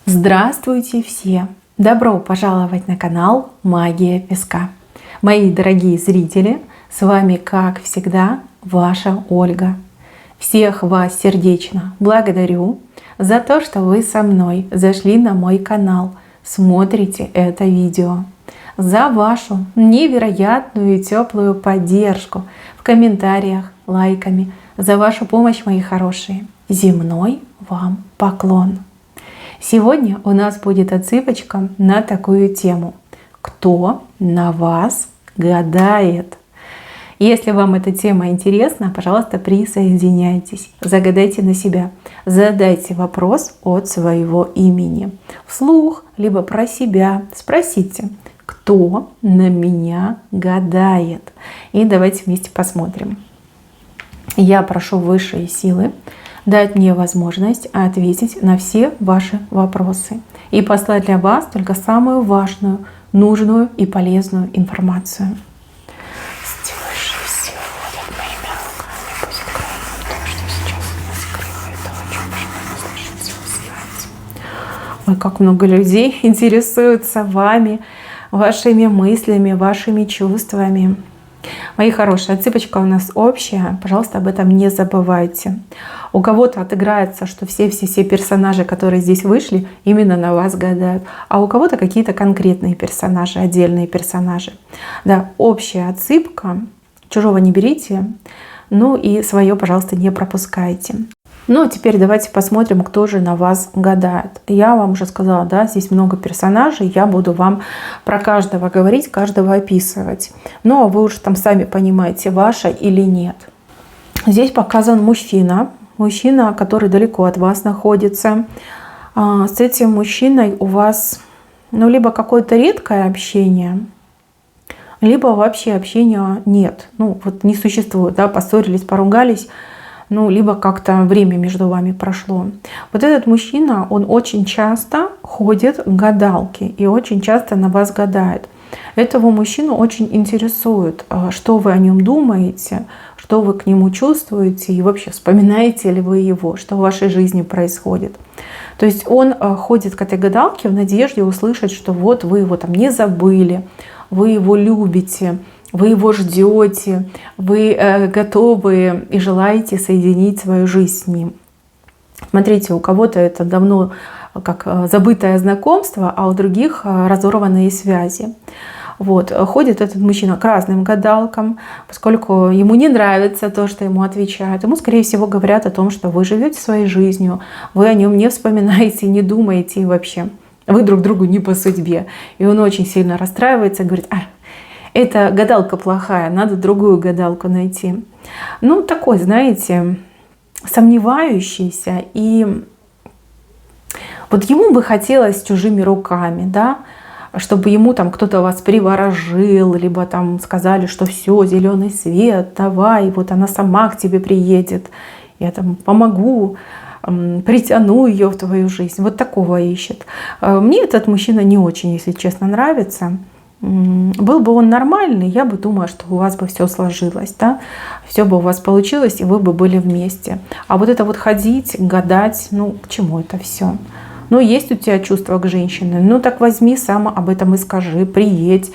Здравствуйте все! Добро пожаловать на канал Магия Песка. Мои дорогие зрители, с вами, как всегда, ваша Ольга. Всех вас сердечно благодарю за то, что вы со мной зашли на мой канал, смотрите это видео, за вашу невероятную и теплую поддержку в комментариях, лайками, за вашу помощь, мои хорошие. Земной вам поклон! Сегодня у нас будет отсыпочка на такую тему. Кто на вас гадает? Если вам эта тема интересна, пожалуйста, присоединяйтесь. Загадайте на себя. Задайте вопрос от своего имени. Вслух, либо про себя. Спросите, кто на меня гадает? И давайте вместе посмотрим. Я прошу высшие силы дать мне возможность ответить на все ваши вопросы и послать для вас только самую важную, нужную и полезную информацию. Ой, как много людей интересуются вами, вашими мыслями, вашими чувствами. Мои хорошие, отсыпочка у нас общая, пожалуйста, об этом не забывайте. У кого-то отыграется, что все персонажи, которые здесь вышли, именно на вас гадают, а у кого-то какие-то конкретные персонажи, отдельные персонажи. Да, общая отсыпка, чужого не берите, ну и свое, пожалуйста, не пропускайте. Ну, а теперь давайте посмотрим, кто же на вас гадает. Я вам уже сказала, да, здесь много персонажей, я буду вам про каждого говорить, каждого описывать. Ну, а вы уже там сами понимаете, ваша или нет. Здесь показан мужчина, который далеко от вас находится. С этим мужчиной у вас, ну, либо какое-то редкое общение, либо вообще общения нет. Ну, вот не существует, да, поссорились, поругались. Ну, либо как-то время между вами прошло. Вот этот мужчина, он очень часто ходит к гадалке и очень часто на вас гадает. Этого мужчину очень интересует, что вы о нем думаете, что вы к нему чувствуете и вообще вспоминаете ли вы его, что в вашей жизни происходит. То есть он ходит к этой гадалке в надежде услышать, что вот вы его там не забыли, вы его любите, вы его ждете, вы готовы и желаете соединить свою жизнь с ним. Смотрите, у кого-то это давно как забытое знакомство, а у других разорванные связи. Вот. Ходит этот мужчина к разным гадалкам, поскольку ему не нравится то, что ему отвечают. Ему, скорее всего, говорят о том, что вы живете своей жизнью, вы о нем не вспоминаете, не думаете и вообще. Вы друг другу не по судьбе. И он очень сильно расстраивается, говорит: эта гадалка плохая, надо другую гадалку найти. Ну, такой, знаете, сомневающийся. И вот ему бы хотелось чужими руками, да, чтобы ему там кто-то вас приворожил, либо там сказали, что все, зеленый свет, давай, вот она сама к тебе приедет, я там помогу, притяну ее в твою жизнь. Вот такого ищет. Мне этот мужчина не очень, если честно, нравится. Был бы он нормальный, я бы думала, что у вас бы все сложилось, да? Все бы у вас получилось, и вы бы были вместе. А вот это вот ходить, гадать, ну к чему это все? Ну, есть у тебя чувства к женщине, ну так возьми сам об этом и скажи, приедь,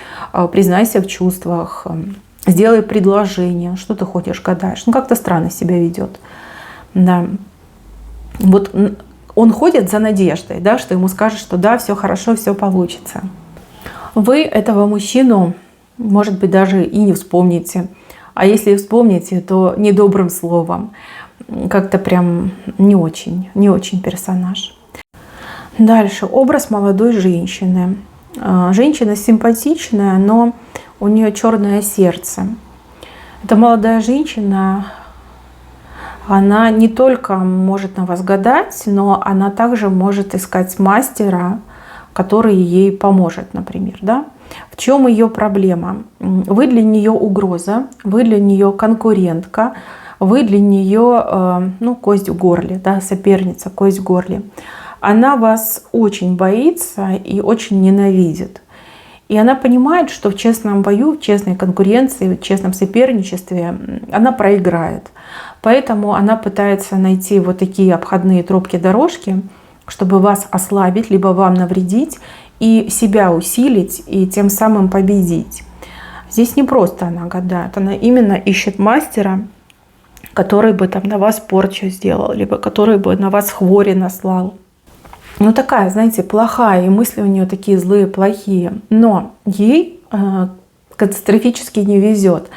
признайся в чувствах, сделай предложение, что ты хочешь, гадаешь. Ну, как-то странно себя ведет. Да. Вот он ходит за надеждой, да, что ему скажут, что да, все хорошо, все получится. Вы этого мужчину, может быть, даже и не вспомните. А если вспомните, то недобрым словом. Как-то прям не очень персонаж. Дальше. Образ молодой женщины. Женщина симпатичная, но у нее черное сердце. Эта молодая женщина, она не только может на вас гадать, но она также может искать мастера, который ей поможет, например. Да? В чем ее проблема? Вы для нее угроза, вы для нее конкурентка, вы для нее кость в горле, да, соперница, кость в горле. Она вас очень боится и очень ненавидит. И она понимает, что в честном бою, в честной конкуренции, в честном соперничестве она проиграет. Поэтому она пытается найти вот такие обходные тропки, дорожки, чтобы вас ослабить, либо вам навредить, и себя усилить, и тем самым победить. Здесь не просто она гадает, она именно ищет мастера, который бы там на вас порчу сделал, либо который бы на вас хвори наслал. Ну такая, знаете, плохая, и мысли у нее такие злые, плохие. Но ей катастрофически не везет.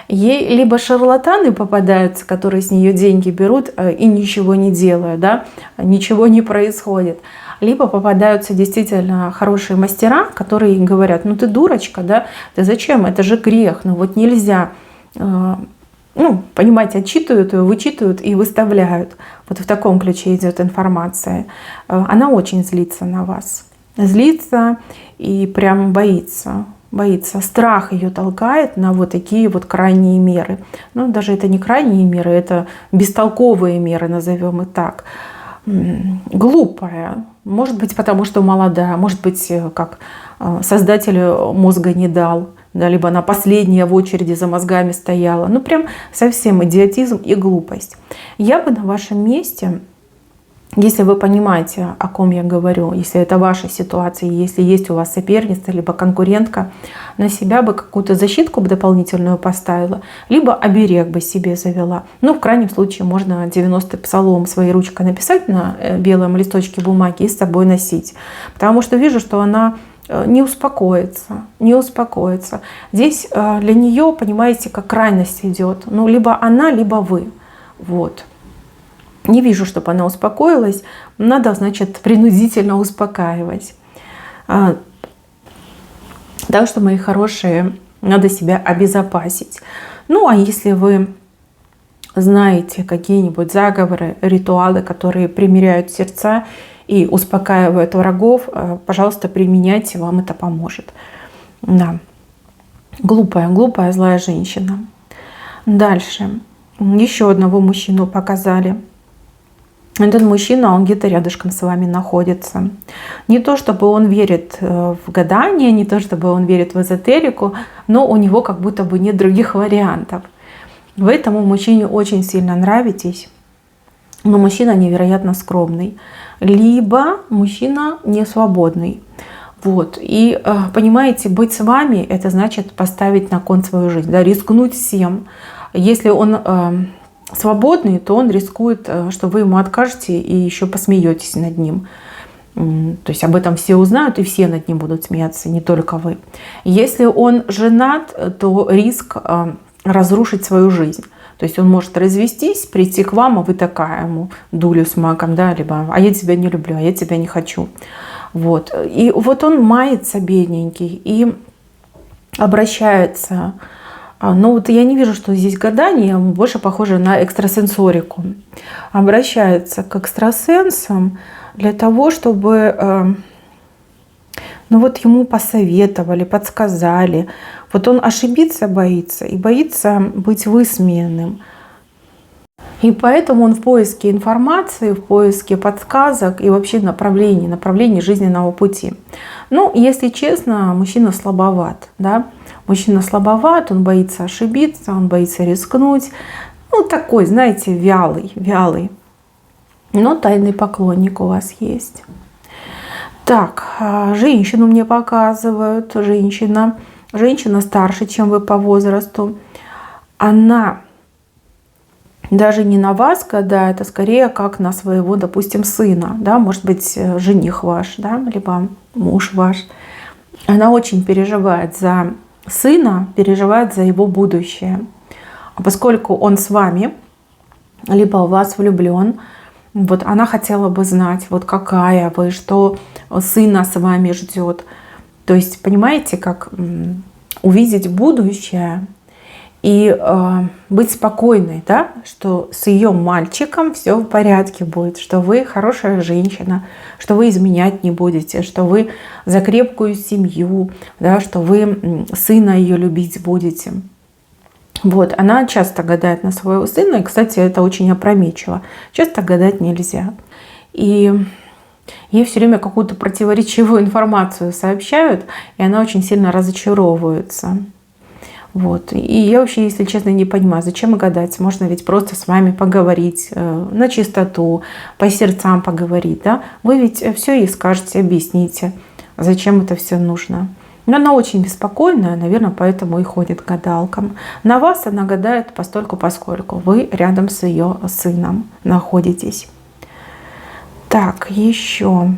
Ей либо шарлатаны попадаются, которые с нее деньги берут и ничего не делают, да, ничего не происходит. Либо попадаются действительно хорошие мастера, которые ей говорят: ну ты дурочка, да, ты зачем, это же грех, ну вот нельзя. Ну, понимаете, отчитывают ее, вычитывают и выставляют. Вот в таком ключе идет информация. Она очень злится на вас. Злится и прям боится. Боится. Страх ее толкает на вот такие вот крайние меры. Ну, даже это не крайние меры, это бестолковые меры, назовем их так. Глупая. Может быть, потому что молодая. Может быть, как создатель мозга не дал. Да, либо она последняя в очереди за мозгами стояла. Ну, прям совсем идиотизм и глупость. Я бы на вашем месте, если вы понимаете, о ком я говорю, если это ваша ситуация, если есть у вас соперница, либо конкурентка, на себя бы какую-то защитку бы дополнительную поставила, либо оберег бы себе завела. Ну, в крайнем случае, можно 90-й псалом своей ручкой написать на белом листочке бумаги и с собой носить. Потому что вижу, что она не успокоится, не успокоится. Здесь для нее, понимаете, как крайность идет. Ну, либо она, либо вы. Вот. Не вижу, чтобы она успокоилась. Надо, значит, принудительно успокаивать. Так что, мои хорошие, надо себя обезопасить. Ну, а если вы знаете какие-нибудь заговоры, ритуалы, которые примиряют сердца и успокаивают врагов, пожалуйста, применяйте, вам это поможет. Да. Глупая, глупая, злая женщина. Дальше. Еще одного мужчину показали. Этот мужчина, он где-то рядышком с вами находится. Не то, чтобы он верит в гадание, не то, чтобы он верит в эзотерику, но у него как будто бы нет других вариантов. Вы этому мужчине очень сильно нравитесь, но мужчина невероятно скромный. Либо мужчина не свободный. Вот. И понимаете, быть с вами — это значит поставить на кон свою жизнь, да, рискнуть всем. Если он свободный, то он рискует, что вы ему откажете и еще посмеетесь над ним. То есть об этом все узнают и все над ним будут смеяться, не только вы. Если он женат, то риск разрушить свою жизнь. То есть он может развестись, прийти к вам, а вы такая ему дулю с маком, да, либо «а я тебя не люблю, а я тебя не хочу». Вот. И вот он мается, бедненький, и обращается. Но вот я не вижу, что здесь гадание, больше похоже на экстрасенсорику. Обращается к экстрасенсам для того, чтобы ну вот ему посоветовали, подсказали. Вот он ошибиться боится и боится быть высмеянным. И поэтому он в поиске информации, в поиске подсказок и вообще направлений жизненного пути. Ну, если честно, мужчина слабоват, да? Мужчина слабоват, он боится ошибиться, он боится рискнуть. Ну, такой, знаете, вялый. Но тайный поклонник у вас есть. Так, женщину мне показывают. Женщина старше, чем вы по возрасту. Она даже не на вас гадает, а скорее как на своего, допустим, сына. Да? Может быть, жених ваш, да? Либо муж ваш. Она очень переживает за сына, переживает за его будущее. А поскольку он с вами, либо в вас влюблен, вот она хотела бы знать, вот какая вы, что сына с вами ждет. То есть, понимаете, как увидеть будущее и быть спокойной, да, что с ее мальчиком все в порядке будет, что вы хорошая женщина, что вы изменять не будете, что вы за крепкую семью, да, что вы сына ее любить будете. Вот, она часто гадает на своего сына, и, кстати, это очень опрометчиво. Часто гадать нельзя. И ей все время какую-то противоречивую информацию сообщают, и она очень сильно разочаровывается. Вот. И я вообще, если честно, не понимаю, зачем гадать. Можно ведь просто с вами поговорить на чистоту, по сердцам поговорить. Да? Вы ведь все ей скажете, объясните, зачем это все нужно. Но она очень беспокойная, наверное, поэтому и ходит к гадалкам. На вас она гадает постольку-поскольку вы рядом с ее сыном находитесь. Так, еще.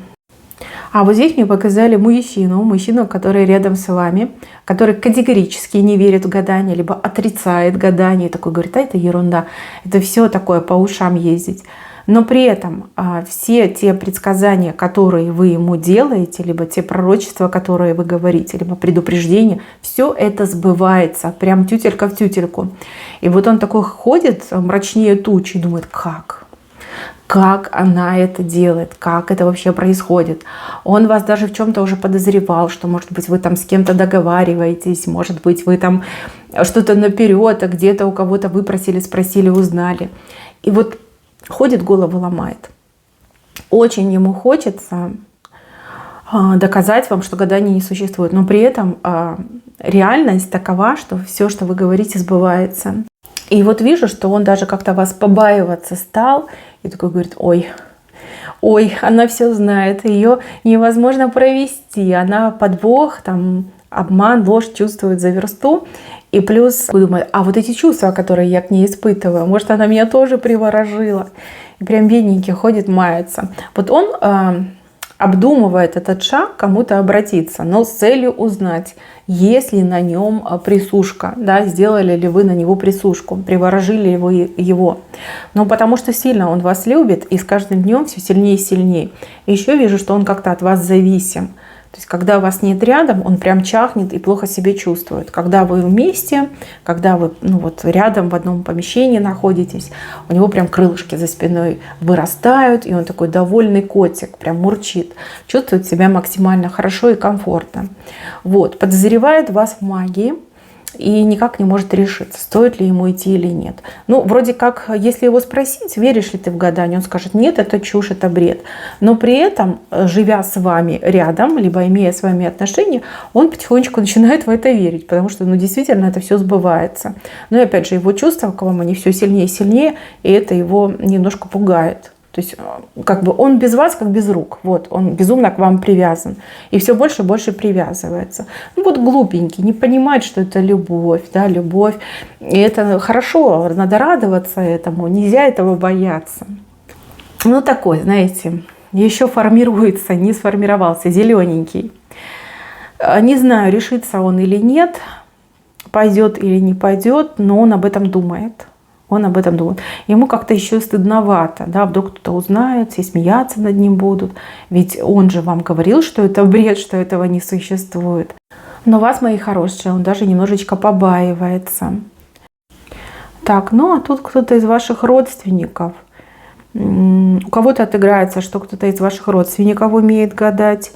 А вот здесь мне показали мужчину, который рядом с вами, который категорически не верит в гадание, либо отрицает гадание, и такой говорит, а это ерунда, это все такое по ушам ездить. Но при этом все те предсказания, которые вы ему делаете, либо те пророчества, которые вы говорите, либо предупреждения, все это сбывается, прям тютелька в тютельку. И вот он такой ходит мрачнее тучи и думает, как она это делает, как это вообще происходит. Он вас даже в чем-то уже подозревал, что, может быть, вы там с кем-то договариваетесь, может быть, вы там что-то наперед, а где-то у кого-то выпросили, спросили, узнали. И вот ходит, голову ломает. Очень ему хочется доказать вам, что гадание не существует, но при этом реальность такова, что все, что вы говорите, сбывается. И вот вижу, что он даже как-то вас побаиваться стал, и такой говорит, ой, она все знает, ее невозможно провести, она подвох, там, обман, ложь чувствует за версту. И плюс думаю, а вот эти чувства, которые я к ней испытываю, может, она меня тоже приворожила. И прям бедненький ходит, мается. Вот он обдумывает этот шаг, кому-то обратиться, но с целью узнать, есть ли на нем присушка, да, сделали ли вы на него присушку, приворожили ли вы его. Ну, потому что сильно он вас любит, и с каждым днем все сильнее и сильнее. И еще вижу, что он как-то от вас зависим. То есть, когда вас нет рядом, он прям чахнет и плохо себя чувствует. Когда вы вместе, когда вы рядом в одном помещении находитесь, у него прям крылышки за спиной вырастают, и он такой довольный котик, прям мурчит. Чувствует себя максимально хорошо и комфортно. Вот, подозревает вас в магии и никак не может решиться, стоит ли ему идти или нет. Ну, вроде как, если его спросить, веришь ли ты в гадание, он скажет, нет, это чушь, это бред. Но при этом, живя с вами рядом, либо имея с вами отношения, он потихонечку начинает в это верить, потому что, действительно, это все сбывается. Но и опять же, его чувства к вам, они все сильнее и сильнее, и это его немножко пугает. То есть, как бы он без вас, как без рук. Вот, он безумно к вам привязан. И все больше и больше привязывается. Глупенький, не понимает, что это любовь, да, любовь. И это хорошо, надо радоваться этому, нельзя этого бояться. Такой, знаете, еще формируется, не сформировался, зелененький. Не знаю, решится он или нет, пойдет или не пойдет, но он об этом думает. Он об этом думает. Ему как-то еще стыдновато, да, вдруг кто-то узнает, все смеяться над ним будут. Ведь он же вам говорил, что это бред, что этого не существует. Но вас, мои хорошие, он даже немножечко побаивается. Так, а тут кто-то из ваших родственников. У кого-то отыграется, что кто-то из ваших родственников умеет гадать,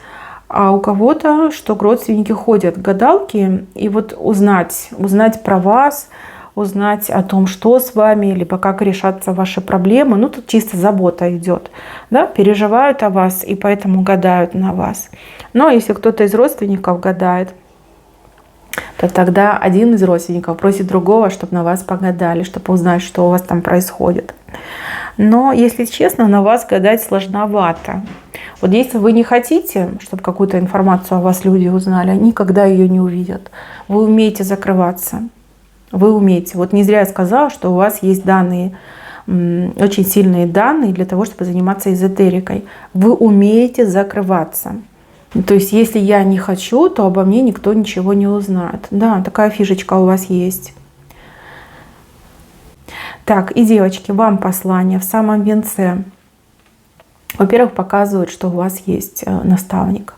а у кого-то, что родственники ходят к гадалке, и узнать про вас, узнать о том, что с вами, либо как решатся ваши проблемы. Тут чисто забота идет. Да? Переживают о вас и поэтому гадают на вас. Но если кто-то из родственников гадает, то тогда один из родственников просит другого, чтобы на вас погадали, чтобы узнать, что у вас там происходит. Но, если честно, на вас гадать сложновато. Если вы не хотите, чтобы какую-то информацию о вас люди узнали, они никогда ее не увидят. Вы умеете закрываться. Вы умеете. Не зря я сказала, что у вас есть данные, очень сильные данные для того, чтобы заниматься эзотерикой. Вы умеете закрываться. То есть, если я не хочу, то обо мне никто ничего не узнает. Да, такая фишечка у вас есть. Так, и, девочки, вам послание в самом венце. Во-первых, показывают, что у вас есть наставник.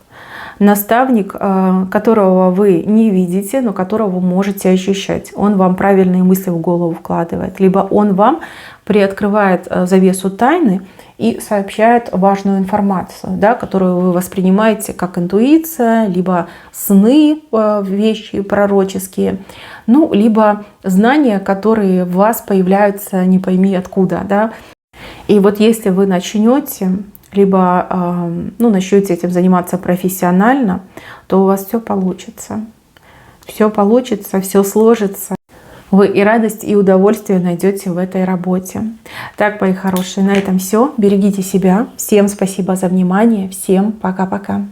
Наставник, которого вы не видите, но которого вы можете ощущать. Он вам правильные мысли в голову вкладывает. Либо он вам приоткрывает завесу тайны и сообщает важную информацию, да, которую вы воспринимаете как интуиция, либо сны, вещи пророческие, либо знания, которые в вас появляются не пойми откуда. Да. И если вы начнете, либо начнете этим заниматься профессионально, то у вас все получится. все получится, все сложится. Вы и радость, и удовольствие найдете в этой работе. Так, мои хорошие, на этом все. Берегите себя. Всем спасибо за внимание. Всем пока-пока.